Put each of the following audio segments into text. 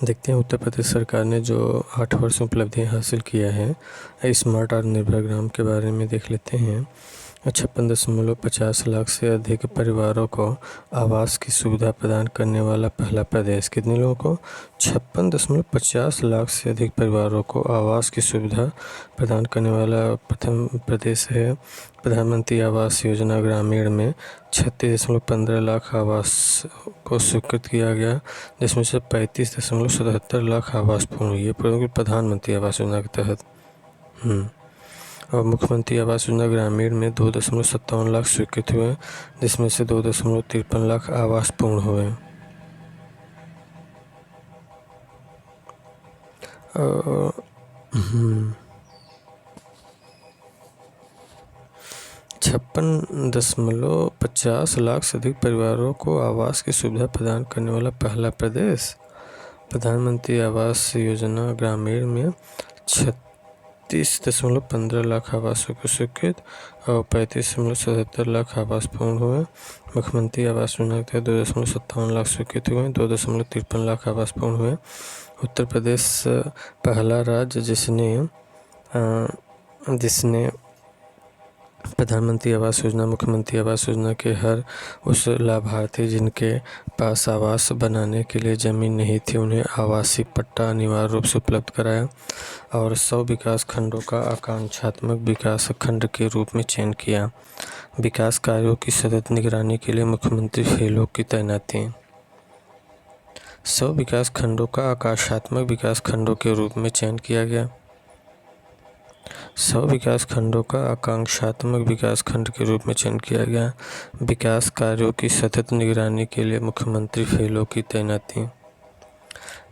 देखते हैं उत्तर प्रदेश सरकार ने जो 8 वर्ष में उपलब्धियाँ हासिल किया है स्मार्ट और निर्भर ग्राम के बारे में देख लेते हैं। 56.50 लाख से अधिक परिवारों को आवास की सुविधा प्रदान करने वाला पहला प्रदेश। कितने लोगों को? 56.50 लाख से अधिक परिवारों को आवास की सुविधा प्रदान करने वाला प्रथम प्रदेश है। प्रधानमंत्री आवास योजना ग्रामीण में 36.15 लाख आवास को स्वीकृत किया गया, जिसमें से 35.77 लाख आवास पूर्ण हुए प्रधानमंत्री आवास योजना के तहत। और मुख्यमंत्री आवास योजना ग्रामीण में 2.57 लाख स्वीकृत हुए, जिसमें से 2.53 लाख आवास पूर्ण हुए। 56.50 लाख से अधिक परिवारों को आवास की सुविधा प्रदान करने वाला पहला प्रदेश। प्रधानमंत्री आवास योजना ग्रामीण में 36.15 लाख आवासों को स्वीकृत और 35.77 लाख आवास पूर्ण हुए। मुख्यमंत्री आवास योजना के तहत 2.57 लाख स्वीकृत हुए, 2.53 लाख आवास पूर्ण हुए। उत्तर प्रदेश पहला राज्य जिसने प्रधानमंत्री आवास योजना मुख्यमंत्री आवास योजना के हर उस लाभार्थी जिनके पास आवास बनाने के लिए ज़मीन नहीं थी उन्हें आवासीय पट्टा अनिवार्य रूप से उपलब्ध कराया और 100 विकास खंडों का आकांक्षात्मक विकास खंड के रूप में चयन किया। विकास कार्यों की सतत निगरानी के लिए मुख्यमंत्री फेलो की तैनाती। 100 विकास खंडों का आकांक्षात्मक विकास खंडों के रूप में चयन किया गया। 100 विकास खंडों का आकांक्षात्मक विकास खंड के रूप में चयन किया गया। विकास कार्यों की सतत निगरानी के लिए मुख्यमंत्री फेलो की तैनाती।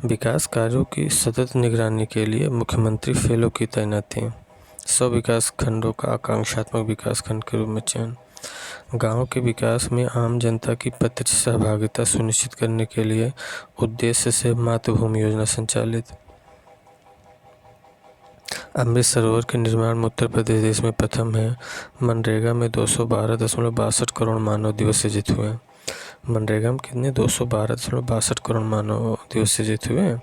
विकास कार्यों की सतत निगरानी के लिए मुख्यमंत्री फेलो की तैनाती। 100 विकास खंडों का आकांक्षात्मक विकास खंड के रूप में चयन। गाँव के विकास में आम जनता की प्रत्यक्ष सहभागिता सुनिश्चित करने के लिए उद्देश्य से मातृभूमि योजना संचालित। अमृत सरोवर के निर्माण में उत्तर प्रदेश देश में प्रथम है। मनरेगा में 212.62 करोड़ मानव दिवस सृजित हुए। मनरेगा में कितने? 212.62 करोड़ मानव दिवस सृजित हुए।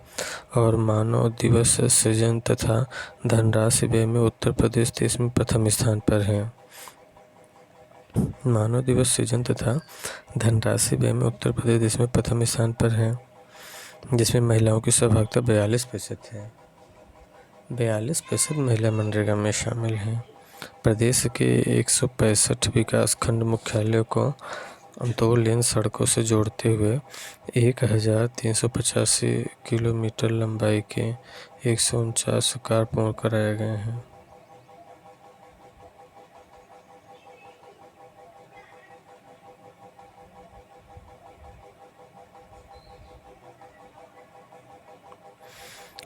और मानव दिवस सृजन तथा धनराशि व्यय में उत्तर प्रदेश देश में प्रथम स्थान पर है। मानव दिवस सृजन तथा धनराशि व्यय में उत्तर प्रदेश देश में प्रथम स्थान पर है, जिसमें महिलाओं की सहभागिता 42% है। 42% महिला मनरेगा में शामिल हैं। प्रदेश के 165 विकास खंड मुख्यालयों को 2 लेन सड़कों से जोड़ते हुए 1385 किलोमीटर लंबाई के 149 कार्य पूर्ण कराए गए हैं।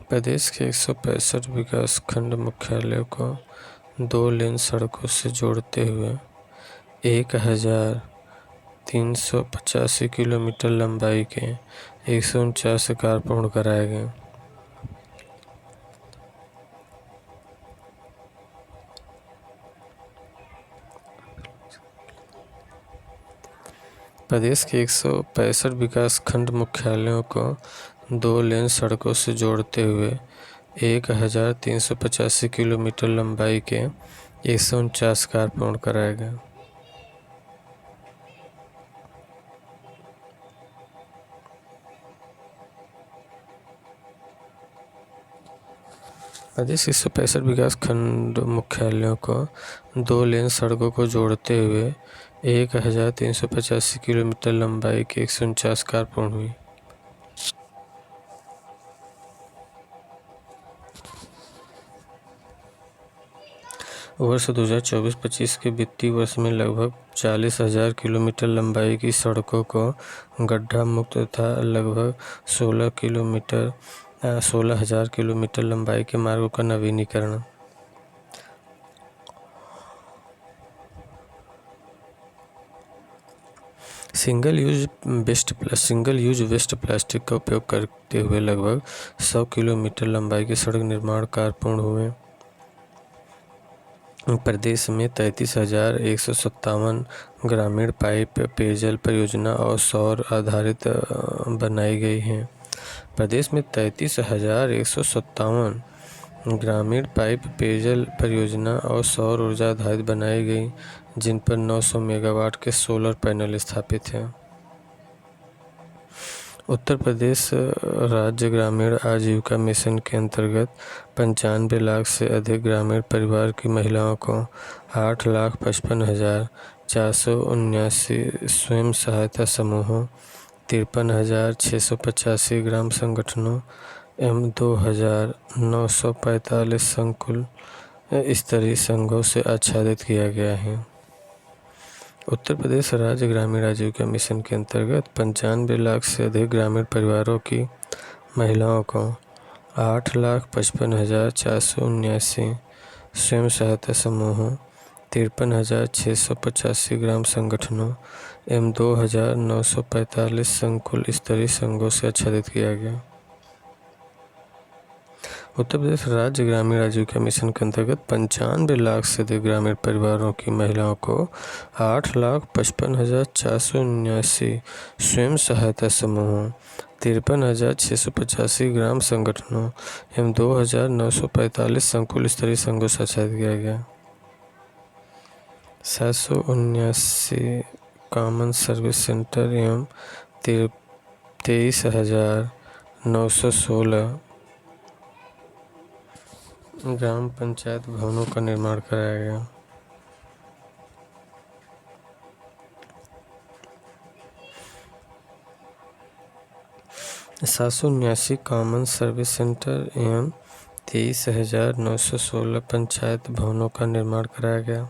प्रदेश के 165 विकास खंड मुख्यालयों को 2 लेन सड़कों से जोड़ते हुए 1385 किलोमीटर लंबाई के 149 कार्य पूर्ण कराए गए। प्रदेश के 165 विकास खंड मुख्यालयों को 2 लेन सड़कों से जोड़ते हुए 1385 किलोमीटर लंबाई के 149 कार्य पूर्ण कराए गए। प्रदेश के 165 विकास खंड मुख्यालयों को 2 लेन सड़कों को जोड़ते हुए 1385 किलोमीटर लंबाई के 149 कार्य पूर्ण हुई। वर्ष 2024-25 के वित्तीय वर्ष में लगभग 40,000 किलोमीटर लंबाई की सड़कों को गड्ढा मुक्त तथा लगभग 16,000 किलोमीटर लंबाई के मार्गों का नवीनीकरण। सिंगल यूज वेस्ट प्लास्टिक का उपयोग करते हुए लगभग 100 किलोमीटर लंबाई के सड़क निर्माण कार्य पूर्ण हुए। प्रदेश में 33,157 ग्रामीण पाइप पेयजल परियोजना और सौर आधारित बनाई गई हैं। प्रदेश में 33,157 ग्रामीण पाइप पेयजल परियोजना और सौर ऊर्जा आधारित बनाई गई, जिन पर 900 मेगावाट के सोलर पैनल स्थापित हैं। उत्तर प्रदेश राज्य ग्रामीण आजीविका मिशन के अंतर्गत 95 लाख से अधिक ग्रामीण परिवार की महिलाओं को 8,55,479 स्वयं सहायता समूहों, 53,685 ग्राम संगठनों एवं 2,945 संकुल स्तरीय संघों से आच्छादित किया गया है। उत्तर प्रदेश राज्य ग्रामीण आजीविका मिशन के अंतर्गत 95 लाख से अधिक ग्रामीण परिवारों की महिलाओं को 8,55,479 स्वयं सहायता समूहों, 53,685 ग्राम संगठनों एवं 2,945 संकुल स्तरीय संघों से आच्छादित किया गया। उत्तर प्रदेश राज्य ग्रामीण आजीविका मिशन के अंतर्गत 95 लाख से अधिक ग्रामीण परिवारों की महिलाओं को 8,55,479 स्वयं सहायता समूहों, 53,685 ग्राम संगठनों एवं 2,945 संकुल स्तरीय संघों से आच्छादित किया गया। 779 कॉमन सर्विस सेंटर एवं 23,916 ग्राम पंचायत भवनों का निर्माण कराया गया। सात सौ 79 कॉमन सर्विस सेंटर एवं 23,916 पंचायत भवनों का निर्माण कराया गया।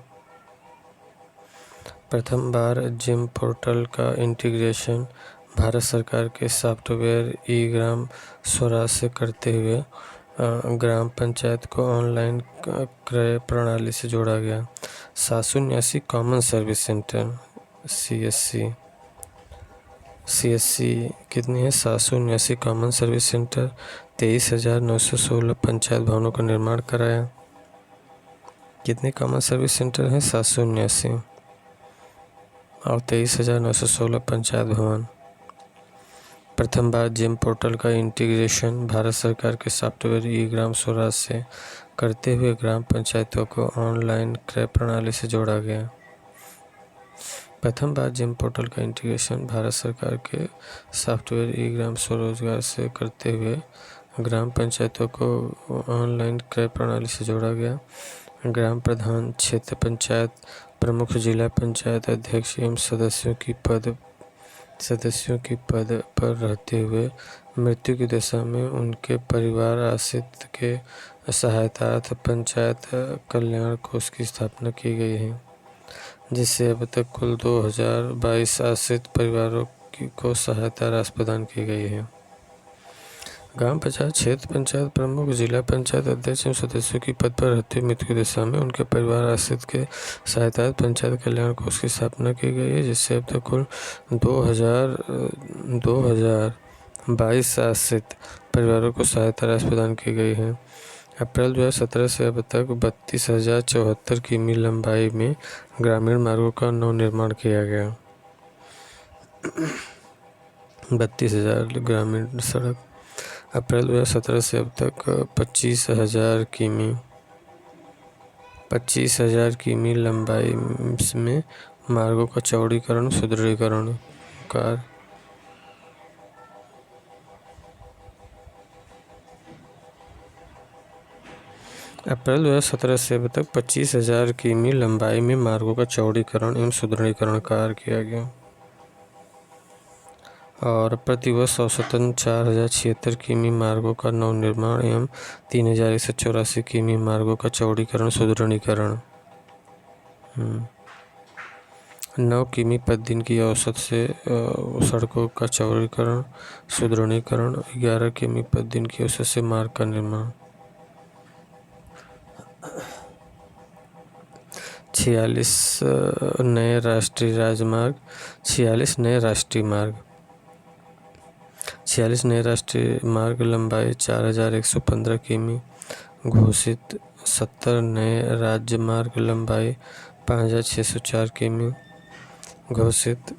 प्रथम बार जिम पोर्टल का इंटीग्रेशन भारत सरकार के सॉफ्टवेयर ई ग्राम स्वराज से करते हुए ग्राम पंचायत को ऑनलाइन क्रय प्रणाली से जोड़ा गया। 779 कॉमन सर्विस सेंटर CSC कितनी है? 779 कॉमन सर्विस सेंटर, 23,916 पंचायत भवनों का निर्माण कराया। कितने कॉमन सर्विस सेंटर हैं? 779 और 23,916 पंचायत भवन। प्रथम बार जिम पोर्टल का इंटीग्रेशन भारत सरकार के सॉफ्टवेयर ई ग्राम स्वराज से करते हुए ग्राम पंचायतों को ऑनलाइन क्रय प्रणाली से जोड़ा गया। प्रथम बार जिम पोर्टल का इंटीग्रेशन भारत सरकार के सॉफ्टवेयर ई ग्राम स्वरोजगार से करते हुए ग्राम पंचायतों को ऑनलाइन क्रय प्रणाली से जोड़ा गया। ग्राम प्रधान, क्षेत्र पंचायत प्रमुख, जिला पंचायत अध्यक्ष एवं सदस्यों की पद पर रहते हुए मृत्यु की दशा में उनके परिवार आश्रित के सहायतार्थ पंचायत कल्याण कोष की स्थापना की गई है, जिससे अब तक कुल 2022 आश्रित परिवारों को सहायता राशि प्रदान की गई है। ग्राम पंचायत, क्षेत्र पंचायत प्रमुख, जिला पंचायत अध्यक्ष एवं सदस्यों की पद पर रहते हुए मृत्यु की दशा में उनके परिवार आश्रित के सहायतार्थ पंचायत कल्याण कोष की स्थापना की गई है, जिससे अब तक कुल 2022 आश्रित परिवारों को सहायता राशि प्रदान की गई है। अप्रैल 2017 से अब तक 32,074 किमी लंबाई में ग्रामीण मार्गों का नवनिर्माण किया गया। 32,000 ग्रामीण सड़क। अप्रैल 2017 से अब तक 25,000 किमी लंबाई में मार्गों का चौड़ीकरण सुदृढ़ीकरण कार्य। अप्रैल 2017 से अब तक 25,000 किमी लंबाई में मार्गों का चौड़ीकरण एवं सुदृढ़ीकरण कार्य किया गया और प्रतिवर्ष औसतन 4,076 किमी मार्गों का नवनिर्माण एवं 3,184 किमी मार्गों का चौड़ीकरण सुदृढ़ीकरण। 9 किमी प्रतिदिन की औसत से सड़कों का चौड़ीकरण सुदृढ़ीकरण। 11 किमी प्रतिदिन की औसत से मार्ग का निर्माण। 46 नए राष्ट्रीय राजमार्ग, 46 नए राष्ट्रीय मार्ग। 46 नए राष्ट्रीय मार्ग लंबाई 4,115 किमी घोषित। 70 नए राज्य मार्ग लंबाई 5,604 किमी घोषित।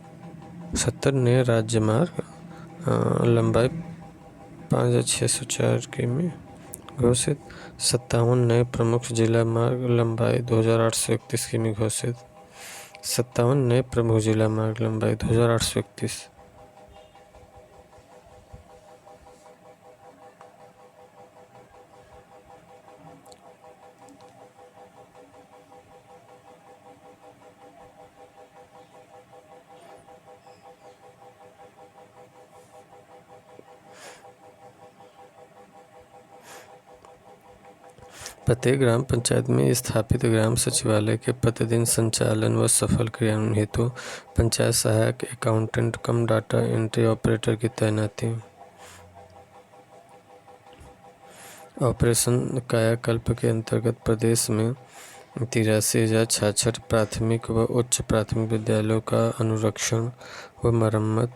70 नए राज्य मार्ग लंबाई 5,604 किमी घोषित। 57 नए प्रमुख जिला मार्ग लंबाई 2,831 किमी घोषित। 57 नए प्रमुख जिला मार्ग लंबाई 2,831। प्रत्येक ग्राम पंचायत में स्थापित ग्राम सचिवालय के प्रतिदिन संचालन व सफल क्रियान्वयन हेतु पंचायत सहायक, अकाउंटेंट कम डाटा एंट्री ऑपरेटर की तैनाती। ऑपरेशन कायाकल्प के अंतर्गत प्रदेश में 83,066 प्राथमिक व उच्च प्राथमिक विद्यालयों का अनुरक्षण व मरम्मत,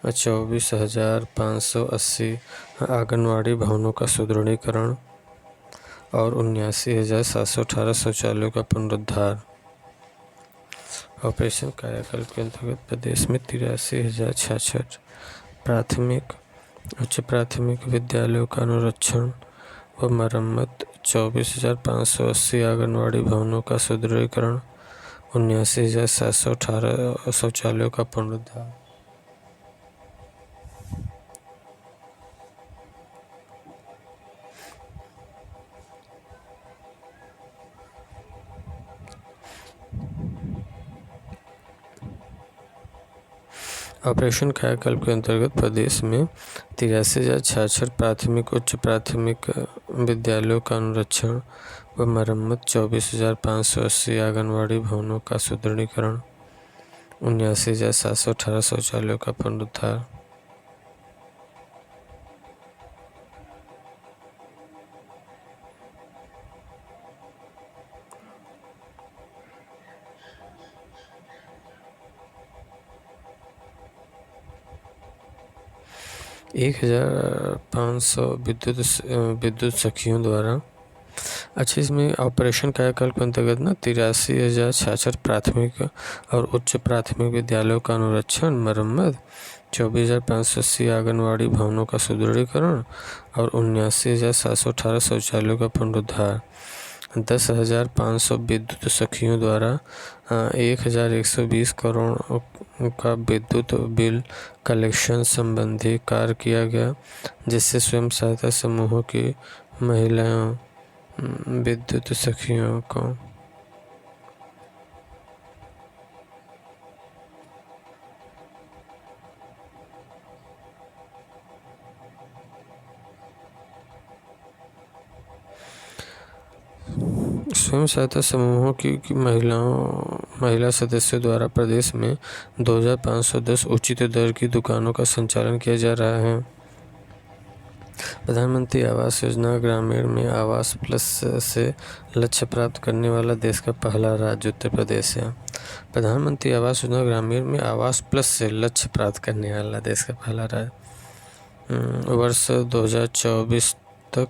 24,580 आंगनवाड़ी भवनों का सुदृढ़ीकरण और 79,718 शौचालयों का पुनरुद्धार। ऑपरेशन कायाकल्प के अंतर्गत प्रदेश में 83,066 प्राथमिक उच्च प्राथमिक विद्यालयों का अनुरक्षण व मरम्मत, 24,580 आंगनवाड़ी भवनों का सुदृढ़ीकरण, 79,718 शौचालयों का पुनरुद्धार। ऑपरेशन कायाकल्प के अंतर्गत प्रदेश में 83,066 प्राथमिक उच्च प्राथमिक विद्यालयों का अनुरक्षण व मरम्मत, 24,580 आंगनवाड़ी भवनों का सुदृढ़ीकरण, 79,718 शौचालयों का पुनरुद्धार। एक 1,500 विद्युत सखियों द्वारा। अच्छा, इसमें ऑपरेशन कायाकल्प के अंतर्गत ना 83,066 प्राथमिक और उच्च प्राथमिक विद्यालयों का अनुरक्षण मरम्मत, 24,580 आंगनवाड़ी भवनों का सुदृढ़ीकरण और 79,718 शौचालयों का पुनरुद्धार। 10,500 विद्युत सखियों द्वारा 1,120 करोड़ का विद्युत बिल कलेक्शन संबंधी कार्य किया गया, जिससे स्वयं सहायता समूहों की महिलाओं विद्युत सखियों को स्वयं सहायता समूहों की महिला सदस्यों द्वारा प्रदेश में 2,510 उचित दर की दुकानों का संचालन किया जा रहा है। प्रधानमंत्री आवास योजना ग्रामीण में आवास प्लस से लक्ष्य प्राप्त करने वाला देश का पहला राज्य उत्तर प्रदेश है। प्रधानमंत्री आवास योजना ग्रामीण में आवास प्लस से लक्ष्य प्राप्त करने वाला देश का पहला राज्य। वर्ष 2024 तक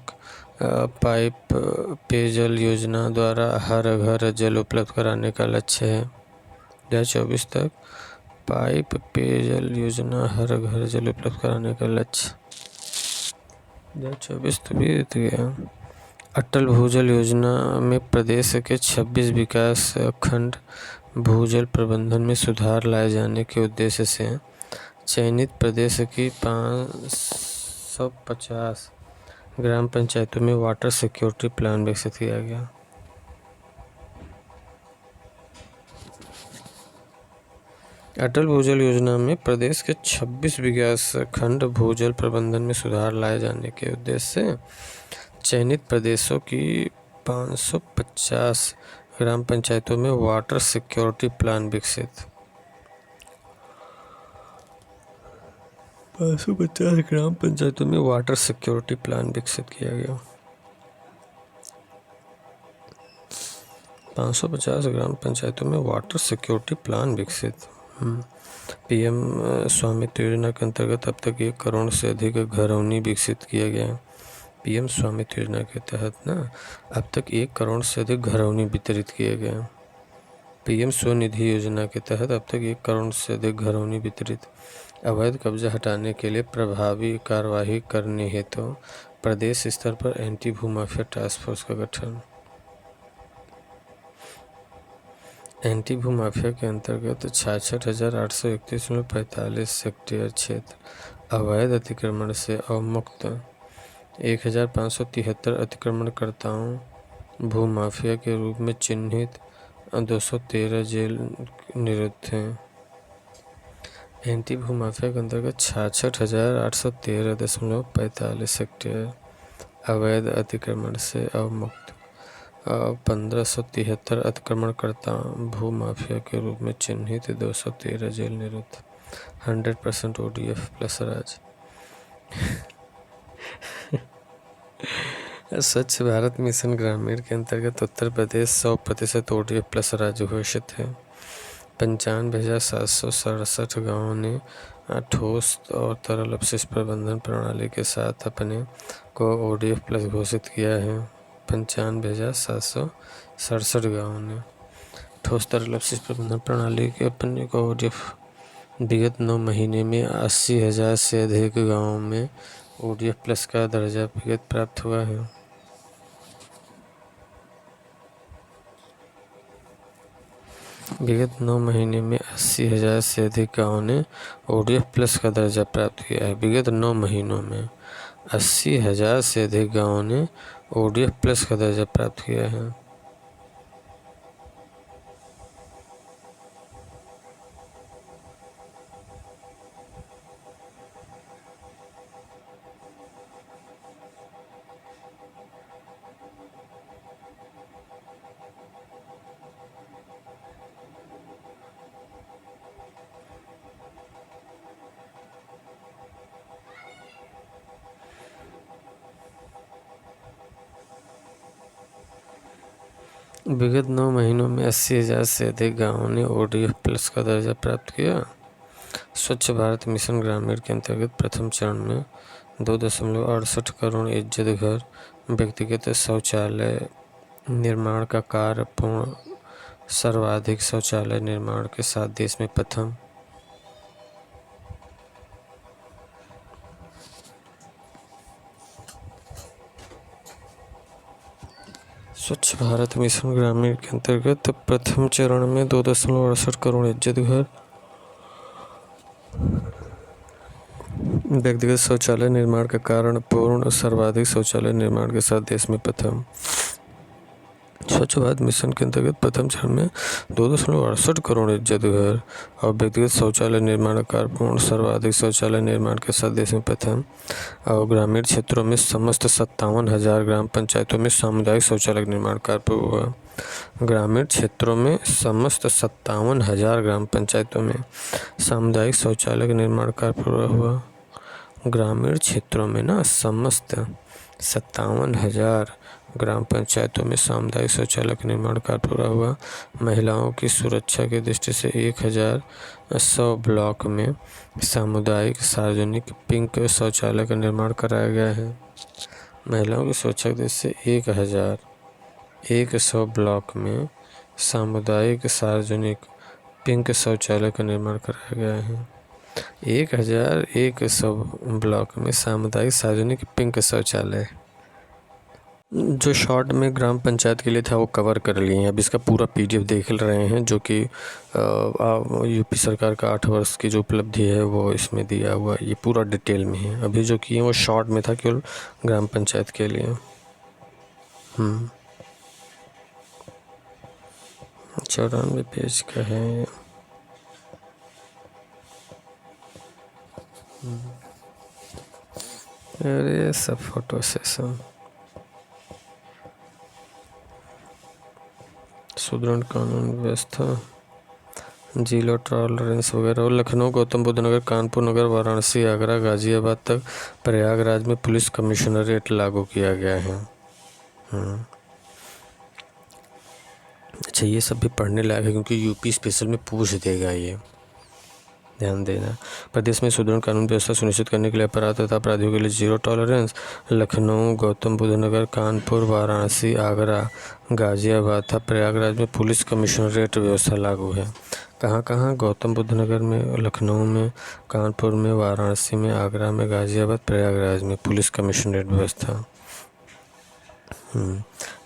पाइप पेयजल योजना द्वारा हर घर जल उपलब्ध कराने का लक्ष्य है। 2024 तक पाइप पेयजल योजना हर घर जल उपलब्ध कराने का लक्ष्य। 2024 तो बीत गया। अटल भूजल योजना में प्रदेश के 26 विकास खंड भूजल प्रबंधन में सुधार लाए जाने के उद्देश्य से चयनित प्रदेश की 550 ग्राम पंचायतों में वाटर सिक्योरिटी प्लान विकसित किया गया। अटल भूजल योजना में प्रदेश के 26 विकास खंड भूजल प्रबंधन में सुधार लाए जाने के उद्देश्य से चयनित प्रदेशों की 550 ग्राम पंचायतों में वाटर सिक्योरिटी प्लान विकसित। 550 ग्राम पंचायतों में वाटर सिक्योरिटी प्लान विकसित किया गया। 550 ग्राम पंचायतों में वाटर सिक्योरिटी प्लान विकसित। पीएम स्वामित्व योजना के अंतर्गत अब तक 1 करोड़ से अधिक घरौनी विकसित किया गया है। पीएम स्वामित्व योजना के तहत ना अब तक 1 करोड़ से अधिक घरौनी वितरित किए गए हैं। पीएम स्वनिधि योजना के तहत अब तक 1 करोड़ से अधिक घरौनी वितरित। अवैध कब्जा हटाने के लिए प्रभावी कार्रवाई करने हेतु प्रदेश स्तर पर एंटी भूमाफिया टास्क फोर्स का गठन। एंटी भूमाफिया के अंतर्गत 66,831.45 हेक्टेयर क्षेत्र अवैध अतिक्रमण से अवमुक्त 1,573 अतिक्रमणकर्ताओं भूमाफिया के रूप में चिन्हित 213 जेल निरुद्ध हैं। एंटी भूमाफिया के अंतर्गत 66,813.45 हेक्टेयर अवैध अतिक्रमण से अवमुक्त 1,573 अतिक्रमणकर्ता भूमाफिया के रूप में चिन्हित 213 जेल निरुद्ध 100% ODF प्लस राज। स्वच्छ भारत मिशन ग्रामीण के अंतर्गत उत्तर प्रदेश 100% ODF प्लस राज्य घोषित है। 95,767 गाँवों ने ठोस और तरल अपशिष्ट प्रबंधन प्रणाली के साथ अपने को ODF प्लस घोषित किया है। 95,767 गाँवों ने ठोस तरल अपशिष्ट प्रबंधन प्रणाली के अपने को ODF। विगत 9 महीने में 80,000 से अधिक गाँवों में ODF प्लस का दर्जा विगत प्राप्त हुआ है। विगत 9 महीने में 80,000 से अधिक गाँवों ने ODF प्लस का दर्जा प्राप्त किया है। विगत 9 महीनों में 80,000 से अधिक गाँवों ने ODF प्लस का दर्जा प्राप्त किया है। विगत 9 महीनों में 80,000 से अधिक गाँवों ने ODF प्लस का दर्जा प्राप्त किया। स्वच्छ भारत मिशन ग्रामीण के अंतर्गत प्रथम चरण में 2.68 करोड़ इज्जत घर व्यक्तिगत शौचालय निर्माण का कार्य पूर्ण। सर्वाधिक शौचालय निर्माण के साथ देश में प्रथम। स्वच्छ भारत मिशन ग्रामीण के अंतर्गत प्रथम चरण में 2.68 करोड़ इज्जत घर व्यक्तिगत शौचालय निर्माण का कारण पूर्ण। सर्वाधिक शौचालय निर्माण के साथ देश में प्रथम। स्वच्छ भारत मिशन के अंतर्गत प्रथम चरण में 2.68 करोड़ इज्जत घर और व्यक्तिगत शौचालय निर्माण का कार्य पूर्ण। सर्वाधिक शौचालय निर्माण के साथ देश में प्रथम। और ग्रामीण क्षेत्रों में समस्त 57,000 ग्राम पंचायतों में सामुदायिक शौचालय निर्माण कार्य पूर्ण हुआ। ग्रामीण क्षेत्रों में समस्त 57,000 ग्राम पंचायतों में सामुदायिक शौचालय निर्माण कार्य पूरा हुआ। ग्रामीण क्षेत्रों में समस्त 57,000 ग्राम पंचायतों में सामुदायिक शौचालय का निर्माण कार्य पूरा हुआ। महिलाओं की सुरक्षा की दृष्टि से 1,100 ब्लॉक में सामुदायिक सार्वजनिक पिंक शौचालय का निर्माण कराया गया है। महिलाओं की सुरक्षा की दृष्टि से 1,100 ब्लॉक में सामुदायिक सार्वजनिक पिंक शौचालय का निर्माण कराया गया है। 1,100 ब्लॉक में सामुदायिक सार्वजनिक पिंक शौचालय। जो शॉर्ट में ग्राम पंचायत के लिए था वो कवर कर लिए हैं। अब इसका पूरा PDF देख रहे हैं जो कि यूपी सरकार का 8 वर्ष की जो उपलब्धि है वो इसमें दिया हुआ है। ये पूरा डिटेल में है। अभी जो किए वो शॉर्ट में था केवल ग्राम पंचायत के लिए। 94 पेज का है। अरे सब फोटो सेशन। सुदृढ़ कानून व्यवस्था, जीरो टॉलरेंस वगैरह। और लखनऊ, गौतम बुद्ध नगर, कानपुर नगर, वाराणसी, आगरा, गाजियाबाद तक प्रयागराज में पुलिस कमिश्नरेट लागू किया गया है। अच्छा, ये सब भी पढ़ने लायक है क्योंकि यूपी स्पेशल में पूछ देगा, ये ध्यान देना। प्रदेश में सुदृढ़ कानून व्यवस्था सुनिश्चित करने के लिए अपराध तथा अपराधियों के लिए जीरो टॉलरेंस। लखनऊ, गौतम बुद्ध नगर, कानपुर, वाराणसी, आगरा, गाजियाबाद तथा प्रयागराज में पुलिस कमिश्नरेट व्यवस्था लागू है। कहाँ कहाँ? गौतम बुद्ध नगर में, लखनऊ में, कानपुर में, वाराणसी में, आगरा में, गाजियाबाद, प्रयागराज में पुलिस कमिश्नरेट व्यवस्था।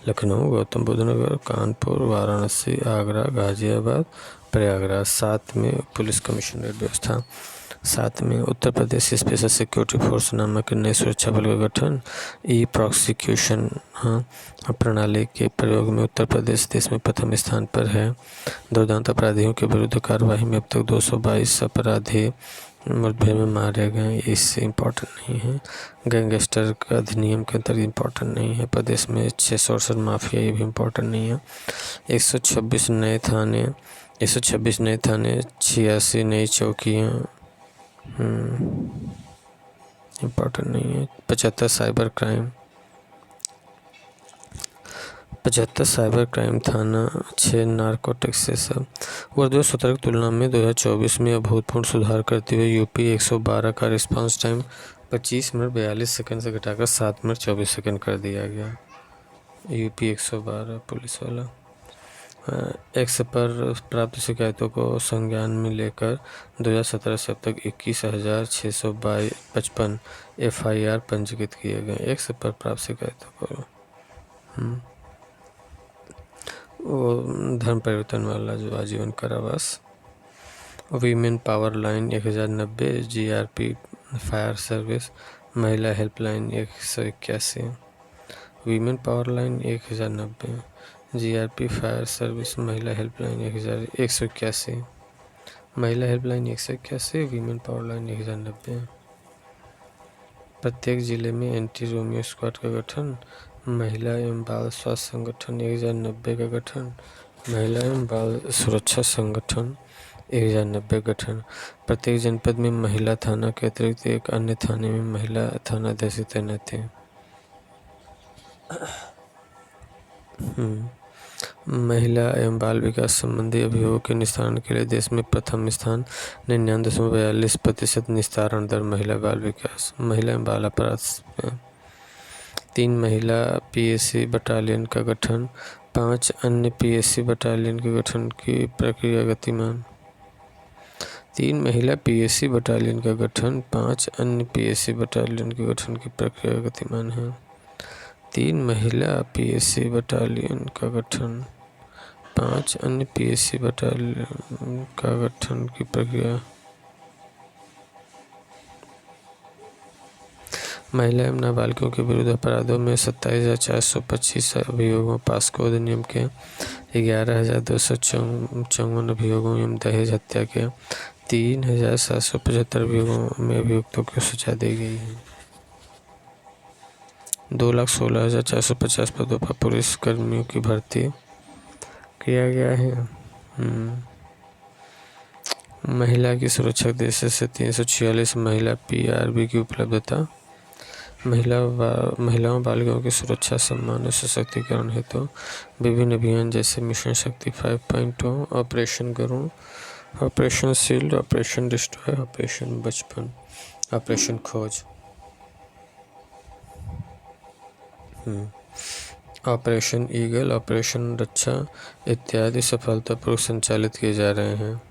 लखनऊ, गौतम बुद्ध नगर, कानपुर, वाराणसी, आगरा, गाजियाबाद, प्रयागराज, 7 में पुलिस कमिश्नरेट व्यवस्था। 7 में Uttar Pradesh special security force नामक नई सुरक्षा बल का गठन। ई प्रोसिक्यूशन प्रणाली के प्रयोग में उत्तर प्रदेश देश में प्रथम स्थान पर है। दुर्दांत अपराधियों के विरुद्ध कार्यवाही में अब तक 222 अपराधी मुठभेड़ में मारे गए। इससे इम्पोर्टेंट नहीं है। गैंगस्टर का अधिनियम के अंतर्गत इम्पोर्टेंट नहीं है। प्रदेश में 668 माफिया, ये भी इम्पोर्टेंट नहीं है। 126 नए थाने, 86 नई चौकियाँ, इम्पोर्टेंट नहीं है। 75 साइबर क्राइम थाना, 6 नारकोटिक्स से सब। वर्ष 2017 की तुलना में 2024 में अभूतपूर्व सुधार करते हुए यूपी 112 का रिस्पांस टाइम 25 मिनट 42 सेकंड से घटाकर 7 मिनट 24 सेकंड कर दिया गया। यूपी 112 पुलिस वाला। एक्स पर प्राप्त शिकायतों को संज्ञान में लेकर 2017 से अब तक 21,655 FIR पंजीकृत किए गए। एक्स पर प्राप्त शिकायतों को वो धर्म परिवर्तन वाला जो आजीवन कारावास। Women power line 1090, GRP fire service महिला helpline 181। Women power line 1090, GRP fire service महिला हेल्पलाइन 181, महिला हेल्पलाइन 181, वीमेन पावर लाइन 1090। प्रत्येक जिले में एंटी रोमियो स्क्वाड का गठन। महिला एवं बाल स्वास्थ्य संगठन 1090 का गठन। महिला एवं बाल सुरक्षा संगठन 1090 गठन। प्रत्येक जनपद में महिला थाना के अतिरिक्त एक अन्य थाने में महिला थानाध्यक्ष तैनात थे। महिला एवं बाल विकास संबंधी अभियोगों के निस्तारण के लिए देश में प्रथम स्थान। 99.42% निस्तारण दर महिला बाल विकास, महिला एवं बाल अपराध। 3 महिला PSC बटालियन का गठन। 5 अन्य PSC बटालियन के गठन की प्रक्रिया गतिमान। 3 महिला PSC बटालियन का गठन। 5 अन्य PSC बटालियन के गठन की प्रक्रिया गतिमान है। 3 महिला PSC बटालियन का गठन। 5 अन्य PSC बटालियन का गठन की प्रक्रिया। महिला एवं नाबालिगों के विरुद्ध अपराधों में 27,425 अभियोगों, पास्को अधिनियम के 11,254 अभियोगों एवं दहेज हत्या के 3,775 अभियोगों में अभियुक्तों को सजा दी गई है। 2,16,450 पदों पर पुलिस कर्मियों की भर्ती किया गया है। महिला की सुरक्षा उद्देश्य से 346 महिला PRB की उपलब्धता। महिलाओं बालिकाओं की सुरक्षा, सम्मान और सशक्तिकरण हेतु विभिन्न अभियान जैसे mission Shakti 5.0, operation Garun, operation shield, operation destroy, operation Bachpan, operation Khoj, operation eagle, operation Raksha इत्यादि सफलतापूर्वक संचालित किए जा रहे हैं।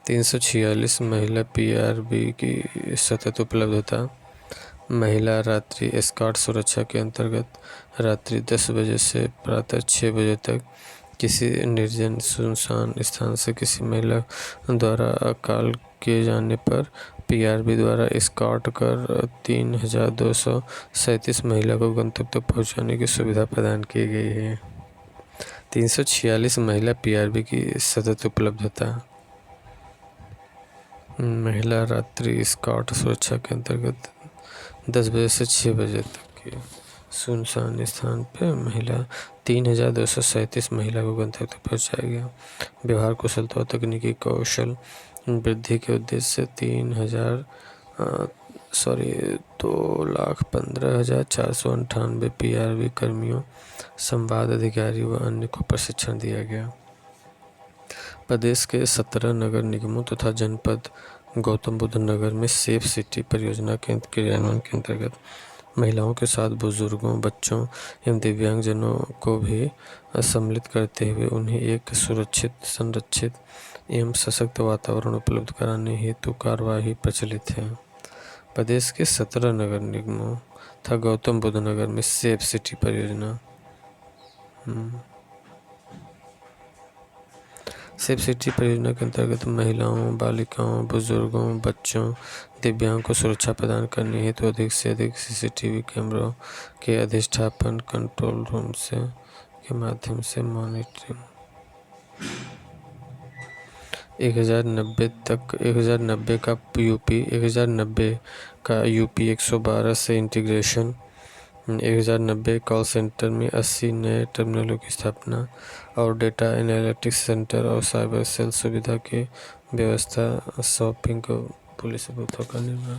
346 महिला PRB की सतत उपलब्धता। महिला रात्रि एस्कॉर्ट सुरक्षा के अंतर्गत रात्रि 10 बजे से प्रातः 6 बजे तक किसी निर्जन सुनसान स्थान से किसी महिला द्वारा कॉल किए जाने पर PRB द्वारा एस्कॉर्ट कर 3,237 महिला को गंतव्य तक पहुंचाने की सुविधा प्रदान की गई है। 346 महिला PRB की सतत उपलब्धता। महिला रात्रि एस्कॉर्ट सुरक्षा के अंतर्गत 10 बजे से 6 बजे तक के सुनसान स्थान पर महिला 3,237 महिला को गंतव्य तक पहुँचाया गया। व्यवहार कुशलता और तकनीकी कौशल वृद्धि के उद्देश्य से 2,15,498 PRB कर्मियों, संवाद अधिकारी व अन्य को प्रशिक्षण दिया गया। प्रदेश के 17 नगर निगमों तथा जनपद गौतम बुद्ध नगर में सेफ सिटी परियोजना के क्रियान्वयन के अंतर्गत महिलाओं के साथ बुजुर्गों, बच्चों एवं दिव्यांगजनों को भी सम्मिलित करते हुए उन्हें एक सुरक्षित, संरक्षित एवं सशक्त वातावरण उपलब्ध कराने हेतु कार्यवाही प्रचलित है। प्रदेश के 17 नगर निगमों तथा गौतम बुद्ध नगर में सेफ सिटी परियोजना। सेफ सिटी परियोजना के अंतर्गत महिलाओं, बालिकाओं, बुजुर्गों, बच्चों, दिव्यांगों को सुरक्षा प्रदान करने हेतु अधिक से अधिक सीसीटीवी कैमरों के अधिष्ठापन, कंट्रोल रूम के माध्यम से मॉनिटरिंग। 1090 का यूपी 112 से इंटीग्रेशन। 1090 कॉल सेंटर में 80 नए टर्मिनलों की स्थापना और डेटा एनालिटिक्स सेंटर और साइबर सेल सुविधा की व्यवस्था। शॉपिंग को पुलिस बूथों का निर्माण।